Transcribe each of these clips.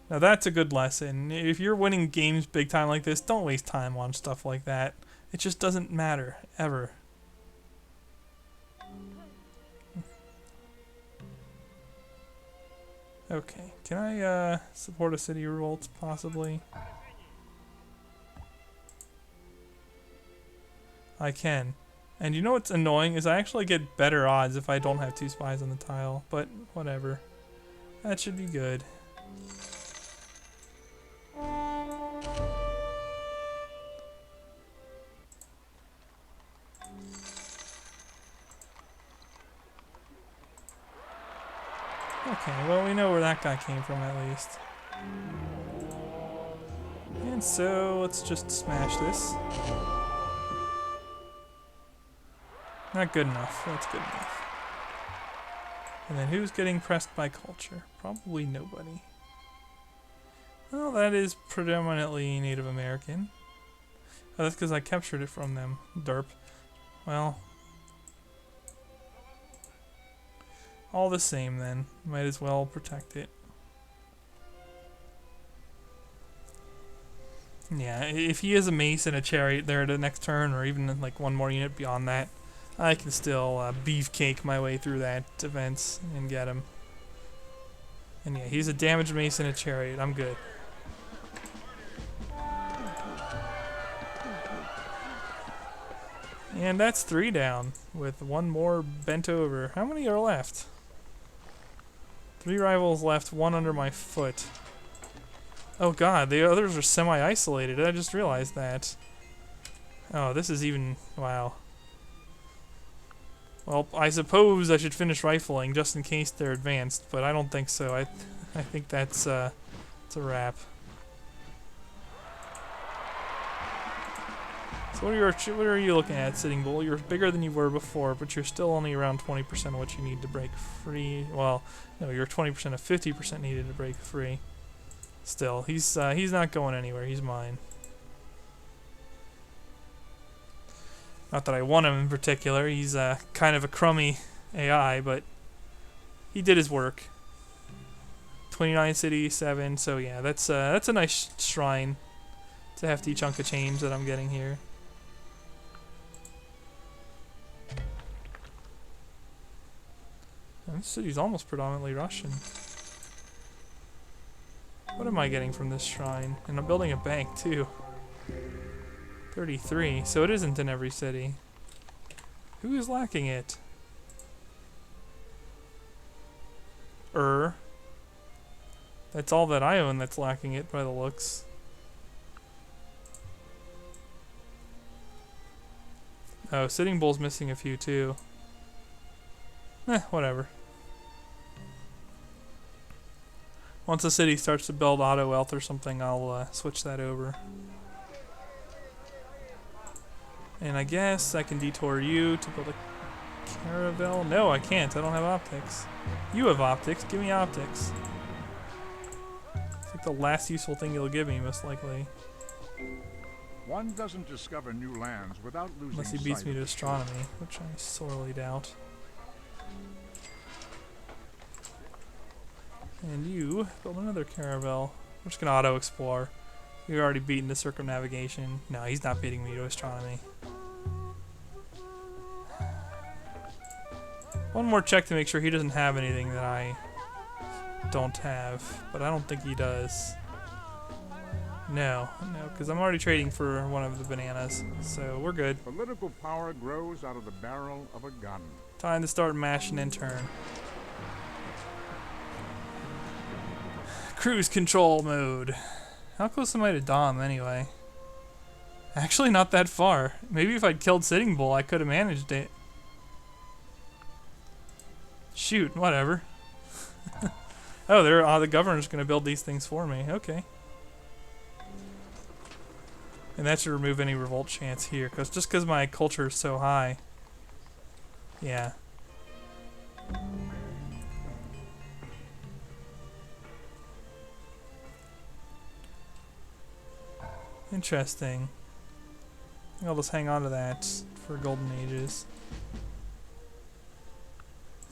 Now that's a good lesson. If you're winning games big time like this, don't waste time on stuff like that. It just doesn't matter, ever. Okay, can I support a city revolt, possibly? I can. And you know what's annoying is I actually get better odds if I don't have 2 spies on the tile, but whatever. That should be good. Okay, well we know where that guy came from at least. And so let's just smash this. Not good enough. That's good enough. And then who's getting pressed by culture? Probably nobody. Well, that is predominantly Native American. Oh, that's because I captured it from them. Derp. Well, all the same then. Might as well protect it. Yeah, if he has a mace and a chariot there the next turn, or even like one more unit beyond that, I can still beefcake my way through that defense and get him. And yeah, he's a damaged mace and a chariot. I'm good. And that's 3 down, with 1 more bent over. How many are left? 3 rivals left, 1 under my foot. Oh god, the others are semi-isolated. I just realized that. Oh, this is even... wow. Well, I suppose I should finish rifling just in case they're advanced, but I don't think so. I think that's it's a wrap. So what are you looking at, Sitting Bull? You're bigger than you were before, but you're still only around 20% of what you need to break free. Well, no, you're 20% of 50% needed to break free. Still, he's not going anywhere. He's mine. Not that I want him in particular. He's kind of a crummy AI, but he did his work. 29 city, 7. So yeah, that's a nice shrine. It's a hefty chunk of change that I'm getting here. And this city's almost predominantly Russian. What am I getting from this shrine? And I'm building a bank too. 33, so it isn't in every city. Who is lacking it? That's all that I own that's lacking it by the looks. Oh, Sitting Bull's missing a few too. Whatever. Once a city starts to build auto wealth or something, I'll switch that over. And I guess I can detour you to build a caravel. No, I can't. I don't have optics. You have optics. Give me optics. It's like the last useful thing you'll give me, most likely. One doesn't discover new lands without losing Unless he beats me to astronomy, which I sorely doubt. And you build another caravel. We're just gonna auto-explore. You've already beaten the circumnavigation. No, he's not beating me to astronomy. One more check to make sure he doesn't have anything that I don't have, but I don't think he does. No, because I'm already trading for one of the bananas, so we're good. Political power grows out of the barrel of a gun. Time to start mashing in turn. Cruise control mode. How close am I to Dom anyway? Actually, not that far. Maybe if I'd killed Sitting Bull, I could have managed it. Shoot, whatever. Oh, the governor's going to build these things for me. Okay. And that should remove any revolt chance here, just because my culture is so high. Yeah. Interesting. I'll just hang on to that for Golden Ages.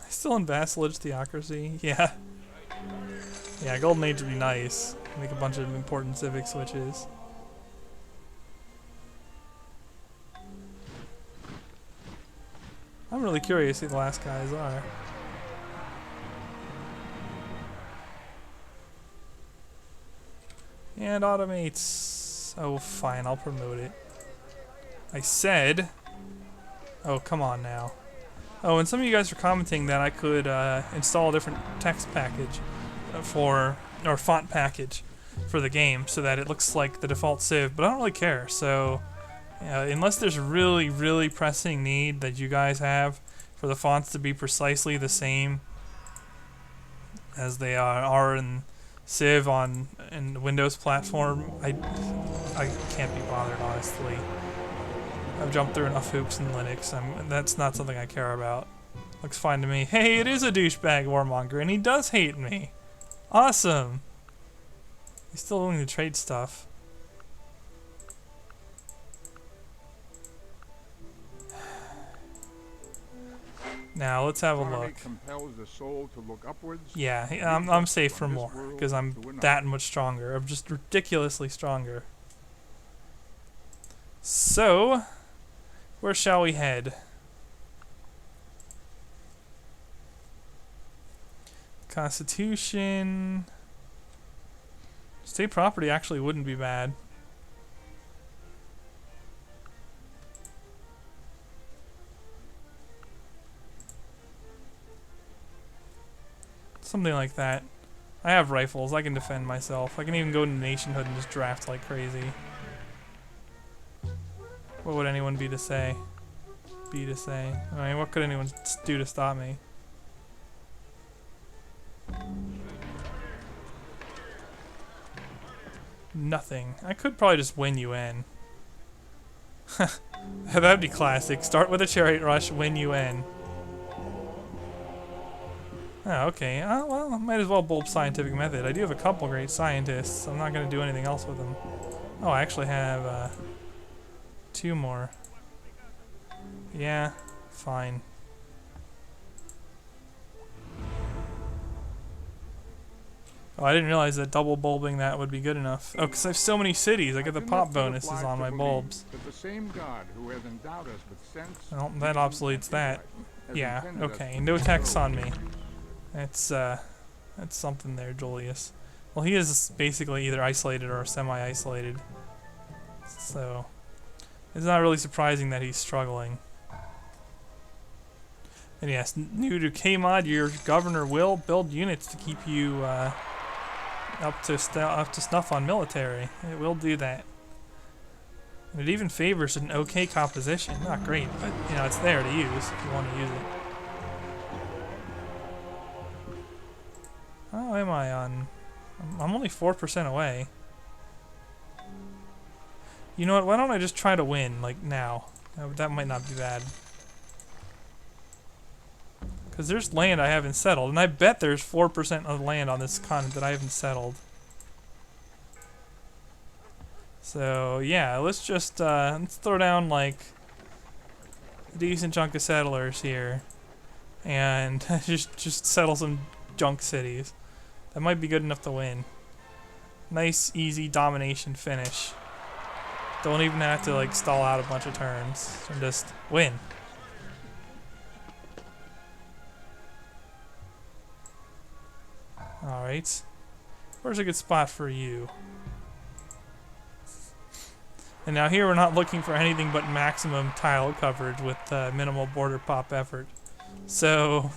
Still in vassalage theocracy? Yeah. Yeah, Golden Age would be nice. Make a bunch of important civic switches. I'm really curious who the last guys are. And automates. Oh, fine, I'll promote it. I said. Oh, come on now. Oh, and some of you guys are commenting that I could install a different text package or font package for the game so that it looks like the default Civ, but I don't really care. So, unless there's really, really pressing need that you guys have for the fonts to be precisely the same as they are in Civ in the Windows platform, I can't be bothered, honestly. I've jumped through enough hoops in Linux. That's not something I care about. Looks fine to me. Hey, it is a douchebag warmonger, and he does hate me. Awesome. He's still willing to trade stuff. Now let's have a look. Compels the soul to look upwards. Yeah, I'm safe for more because I'm that much stronger. I'm just ridiculously stronger. So, where shall we head? Constitution. State property actually wouldn't be bad. Something like that. I have rifles. I can defend myself. I can even go into nationhood and just draft like crazy. What would anyone be to say? I mean, what could anyone do to stop me? Nothing. I could probably just win UN. That'd be classic. Start with a chariot rush, win UN. Oh, okay. Well, I might as well bulb scientific method. I do have a couple great scientists. I'm not going to do anything else with them. Oh, I actually have 2 more. Yeah, fine. Oh, I didn't realize that double bulbing that would be good enough. Oh, because I have so many cities. I get the pop bonuses on my bulbs. Well, that obsoletes that. Yeah, okay. No tax on me. That's something there, Julius. Well, he is basically either isolated or semi-isolated. So, it's not really surprising that he's struggling. And yes, new to KMod, your governor will build units to keep you up to snuff on military. It will do that. And it even favors an okay composition. Not great, but you know it's there to use if you want to use it. How am I on? I'm only 4% away. You know what? Why don't I just try to win like now? That might not be bad. Because there's land I haven't settled, and I bet there's 4% of land on this continent that I haven't settled. So yeah, let's just let's throw down like a decent chunk of settlers here, and just settle some junk cities. That might be good enough to win. Nice, easy domination finish. Don't even have to like stall out a bunch of turns and just win. Alright. Where's a good spot for you? And now here we're not looking for anything but maximum tile coverage with minimal border pop effort. So,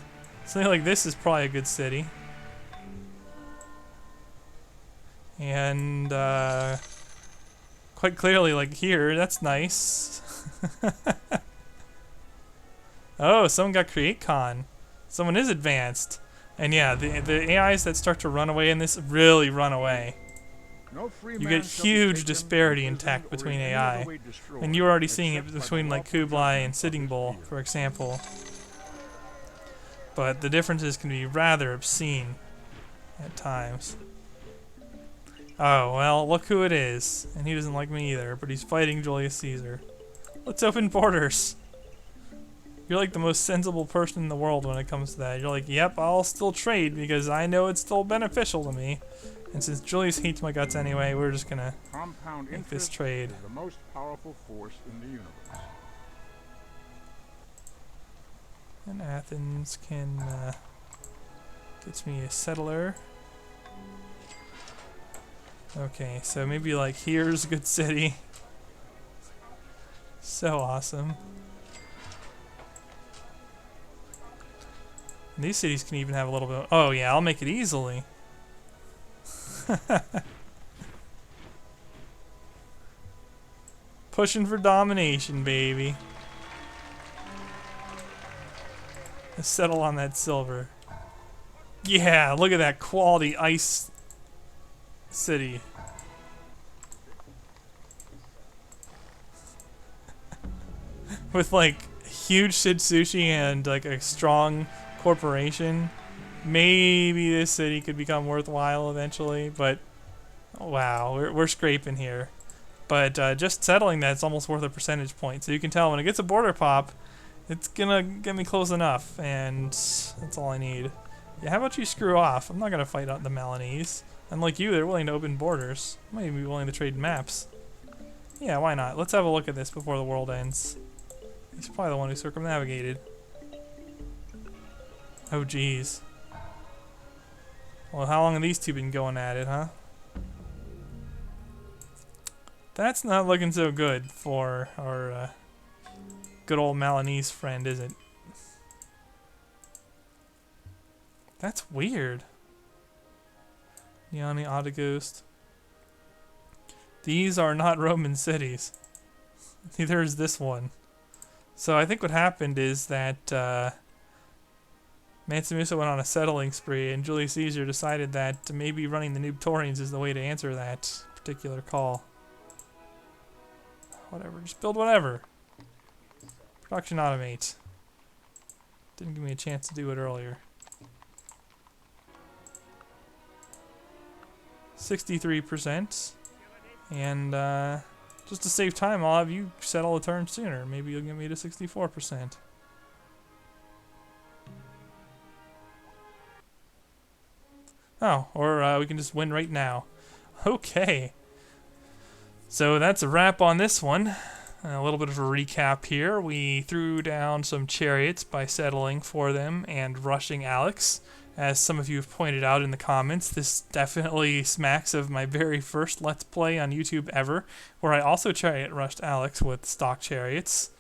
something like this is probably a good city. And, quite clearly, like here, that's nice. Oh, someone got CreateCon. Someone is advanced. And yeah, the AIs that start to run away in this really run away. You get huge disparity in tech between AI. And you're already seeing it between like Kublai and Sitting Bull, for example. But the differences can be rather obscene at times. Oh, well, look who it is. And he doesn't like me either, but he's fighting Julius Caesar. Let's open borders. You're like the most sensible person in the world when it comes to that. You're like, yep, I'll still trade because I know it's still beneficial to me. And since Julius hates my guts anyway, we're just gonna Compound make this interest trade. is the most powerful force in the universe. And Athens can gets me a settler. Okay, so maybe like here's a good city. So awesome. And these cities can even have a little bit. Oh yeah, I'll make it easily. Pushing for domination, baby. Let's settle on that silver. Yeah, look at that quality ice city. With like huge sushi and like a strong corporation, maybe this city could become worthwhile eventually, but wow, we're scraping here. But just settling that's almost worth a percentage point. So you can tell when it gets a border pop, it's gonna get me close enough, and that's all I need. Yeah, how about you screw off? I'm not gonna fight out the Milanese. Unlike you, they're willing to open borders. I might even be willing to trade maps. Yeah, why not? Let's have a look at this before the world ends. He's probably the one who circumnavigated. Oh, geez. Well, how long have these two been going at it, huh? That's not looking so good for our good old Milanese friend, is it? That's weird. Neoni, Autoghost. These are not Roman cities. Neither is this one. So I think what happened is that Mansa Musa went on a settling spree, and Julius Caesar decided that maybe running the Nubtorians is the way to answer that particular call. Whatever, just build whatever. Production automate. Didn't give me a chance to do it earlier. 63%. And just to save time, I'll have you settle a turn sooner. Maybe you'll get me to 64%. Oh, or we can just win right now. Okay. So that's a wrap on this one. A little bit of a recap here. We threw down some chariots by settling for them and rushing Alex. As some of you have pointed out in the comments, this definitely smacks of my very first Let's Play on YouTube ever, where I also chariot rushed Alex with stock chariots.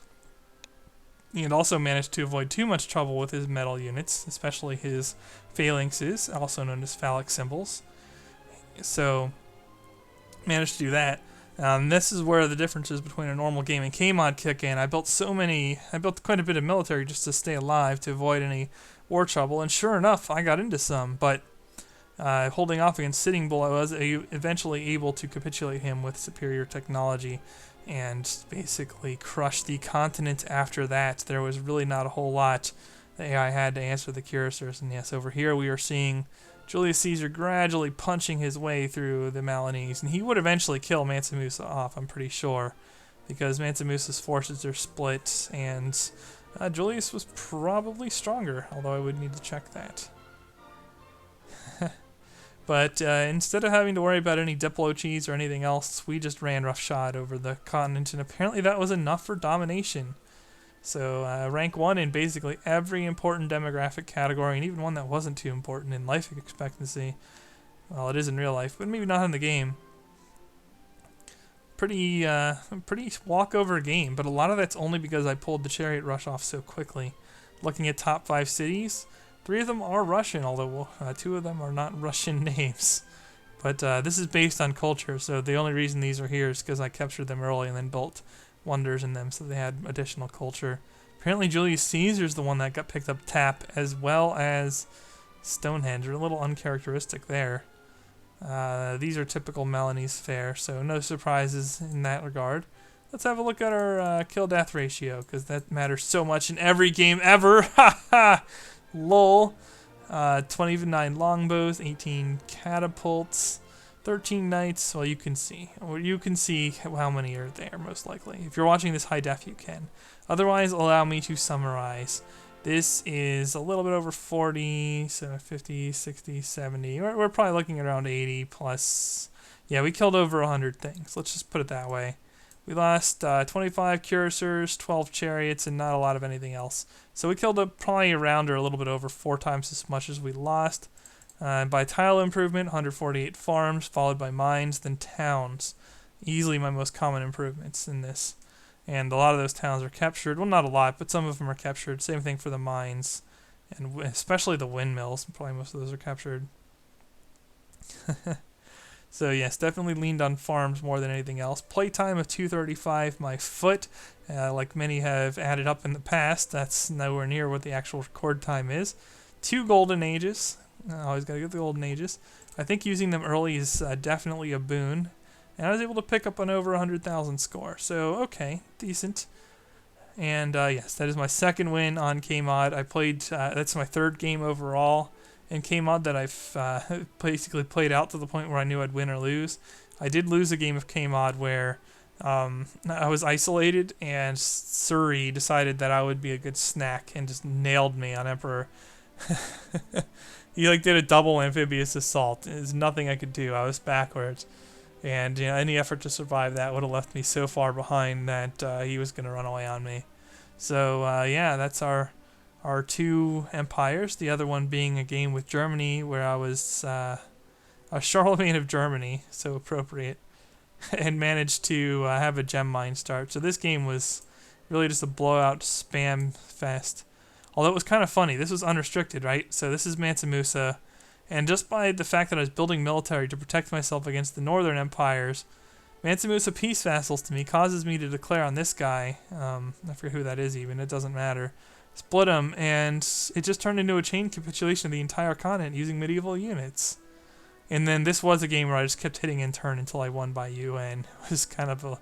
And also managed to avoid too much trouble with his metal units, especially his phalanxes, also known as phallic symbols. So, managed to do that. This is where the differences between a normal game and K-Mod kick in. I built quite a bit of military just to stay alive, to avoid any war trouble, and sure enough, I got into some, but holding off against Sitting Bull, I was eventually able to capitulate him with superior technology and basically crush the continent after that. There was really not a whole lot the AI had to answer the cuirassiers, and yes, over here we are seeing Julius Caesar gradually punching his way through the Milanese, and he would eventually kill Mansa Musa off, I'm pretty sure, because Mansa Musa's forces are split, and Julius was probably stronger, although I would need to check that. But instead of having to worry about any Diplo cheese or anything else, we just ran roughshod over the continent, and apparently that was enough for domination. So rank 1 in basically every important demographic category, and even one that wasn't too important in life expectancy. Well, it is in real life, but maybe not in the game. Pretty walkover game, but a lot of that's only because I pulled the chariot rush off so quickly. Looking at top 5 cities, 3 of them are Russian, although 2 of them are not Russian names. But this is based on culture, so the only reason these are here is because I captured them early and then built wonders in them, so they had additional culture. Apparently Julius Caesar's the one that got picked up tap, as well as Stonehenge. They're a little uncharacteristic there. These are typical Milanese fare, so no surprises in that regard. Let's have a look at our kill-death ratio, because that matters so much in every game ever. Ha ha! Lol. 29 longbows, 18 catapults, 13 knights. Well, you can see. Or you can see how many are there, most likely. If you're watching this high def, you can. Otherwise, allow me to summarize. This is a little bit over 40, so 50, 60, 70. We're probably looking at around 80 plus. Yeah, we killed over 100 things. Let's just put it that way. We lost 25 cuirassiers, 12 chariots, and not a lot of anything else. So we killed probably around or a little bit over 4 times as much as we lost. By tile improvement, 148 farms, followed by mines, then towns. Easily my most common improvements in this. And a lot of those towns are captured. Well, not a lot, but some of them are captured. Same thing for the mines, and especially the windmills. Probably most of those are captured. So yes, definitely leaned on farms more than anything else. Playtime of 235. My foot, like many have added up in the past, that's nowhere near what the actual record time is. 2 golden ages. Always gotta get the golden ages. I think using them early is definitely a boon. And I was able to pick up an over 100,000 score. So okay, decent. And yes, that is my second win on KMod. I played. That's my 3rd game overall in KMod that I've basically played out to the point where I knew I'd win or lose. I did lose a game of KMod where I was isolated, and Surrey decided that I would be a good snack and just nailed me on Emperor. He like did a double amphibious assault. There's nothing I could do. I was backwards, and any effort to survive that would have left me so far behind that he was going to run away on me. So yeah, that's our 2 empires. The other one being a game with Germany where I was a Charlemagne of Germany, so appropriate, and managed to have a gem mine start. So this game was really just a blowout spam fest. Although it was kind of funny. This was unrestricted, right? So this is Mansa Musa, and just by the fact that I was building military to protect myself against the northern empires, Mansa Musa peace vassals to me causes me to declare on this guy. I forget who that is even. It doesn't matter. Split him, and it just turned into a chain capitulation of the entire continent using medieval units. And then this was a game where I just kept hitting in turn until I won by UN. It was kind of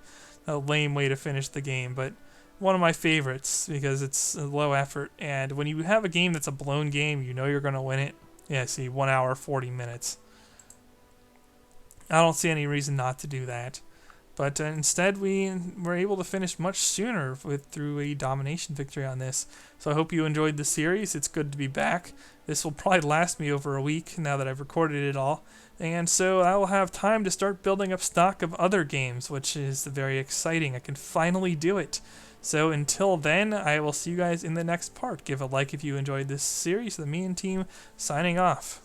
a lame way to finish the game, but one of my favorites because it's a low effort. And when you have a game that's a blown game, you know you're going to win it. Yeah, see, 1 hour, 40 minutes. I don't see any reason not to do that. But instead, we were able to finish much sooner through a domination victory on this. So I hope you enjoyed the series. It's good to be back. This will probably last me over a week now that I've recorded it all. And so I will have time to start building up stock of other games, which is very exciting. I can finally do it. So until then, I will see you guys in the next part. Give a like if you enjoyed this series. The Me and Team signing off.